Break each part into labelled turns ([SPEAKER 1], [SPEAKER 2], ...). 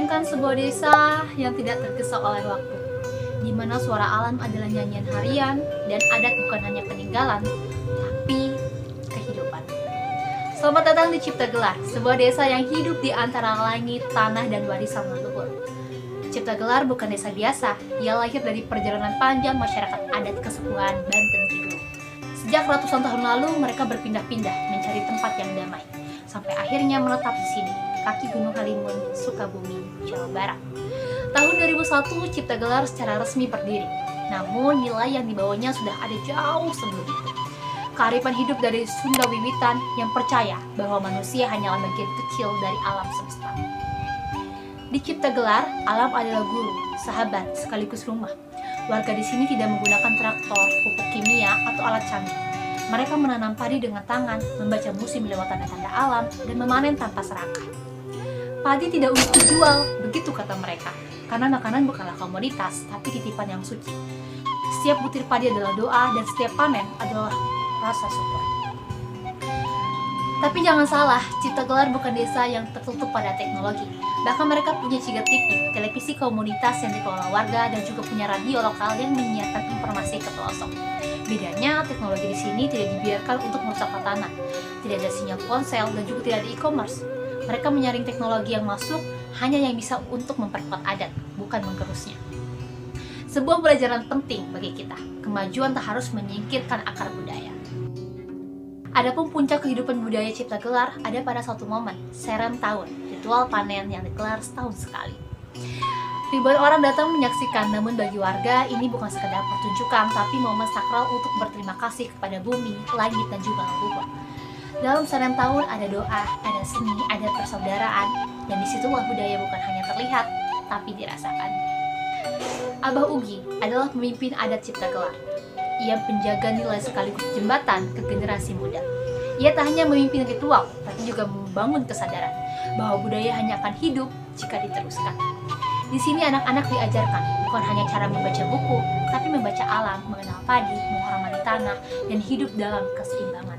[SPEAKER 1] membayangkan sebuah desa yang tidak tergesa oleh waktu, di mana suara alam adalah nyanyian harian dan adat bukan hanya peninggalan, tapi kehidupan. Selamat datang di Cipta Gelar, sebuah desa yang hidup di antara langit, tanah, dan warisan leluhur. Cipta Gelar bukan desa biasa, ia lahir dari perjalanan panjang masyarakat adat Kesepuhan Banten Kidul. Sejak ratusan tahun lalu, mereka berpindah-pindah mencari tempat yang damai, sampai akhirnya menetap di sini, kaki Gunung Halimun, Sukabumi, Jawa Barat. Tahun 2001, Cipta Gelar secara resmi berdiri, namun nilai yang dibawanya sudah ada jauh sebelum itu. Kearifan hidup dari Sunda Wiwitan yang percaya bahwa manusia hanyalah bagian kecil dari alam semesta. Di Cipta Gelar, alam adalah guru, sahabat, sekaligus rumah. Warga di sini tidak menggunakan traktor, pupuk kimia, atau alat canggih. Mereka menanam padi dengan tangan, membaca musim lewat tanda-tanda alam, dan memanen tanpa serakah. Padi tidak untuk dijual, begitu kata mereka, karena makanan bukanlah komoditas, tapi titipan yang suci. Setiap butir padi adalah doa, dan setiap panen adalah rasa syukur. Tapi jangan salah, Cipta Gelar bukan desa yang tertutup pada teknologi. Bahkan mereka punya Ciga TV, televisi komunitas yang dikelola warga, dan juga punya radio lokal yang menyiarkan informasi ke pelosok. Bedanya, teknologi di sini tidak dibiarkan untuk merusak tatanan. Tidak ada sinyal ponsel dan juga tidak ada e-commerce. Mereka menyaring teknologi yang masuk hanya yang bisa untuk memperkuat adat, bukan menggerusnya. Sebuah pelajaran penting bagi kita, kemajuan tak harus menyingkirkan akar budaya. Adapun puncak kehidupan budaya Cipta Gelar ada pada suatu momen, serem tahun, ritual panen yang digelar setahun sekali. Ribuan orang datang menyaksikan, namun bagi warga ini bukan sekedar pertunjukan, tapi momen sakral untuk berterima kasih kepada bumi, langit, dan juga leluhur. Dalam serem tahun ada doa, ada seni, ada persaudaraan, dan disitulah budaya bukan hanya terlihat, tapi dirasakan. Abah Ugi adalah pemimpin adat Cipta Gelar. Ia penjaga nilai sekaligus jembatan ke generasi muda. Ia tak hanya memimpin ritual, tapi juga membangun kesadaran bahwa budaya hanya akan hidup jika diteruskan. Di sini anak-anak diajarkan bukan hanya cara membaca buku, tapi membaca alam, mengenal padi, menghormati tanah, dan hidup dalam keseimbangan.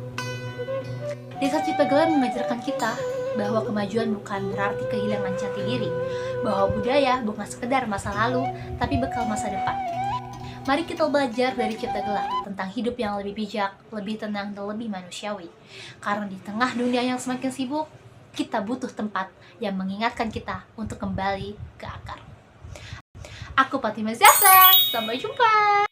[SPEAKER 1] Desa Cipta Gelar mengajarkan kita bahwa kemajuan bukan berarti kehilangan jati diri, bahwa budaya bukan sekedar masa lalu, tapi bekal masa depan. Mari kita belajar dari Cipta Gelar tentang hidup yang lebih bijak, lebih tenang, dan lebih manusiawi. Karena di tengah dunia yang semakin sibuk, kita butuh tempat yang mengingatkan kita untuk kembali ke akar. Aku Fatimah Zahra, sampai jumpa!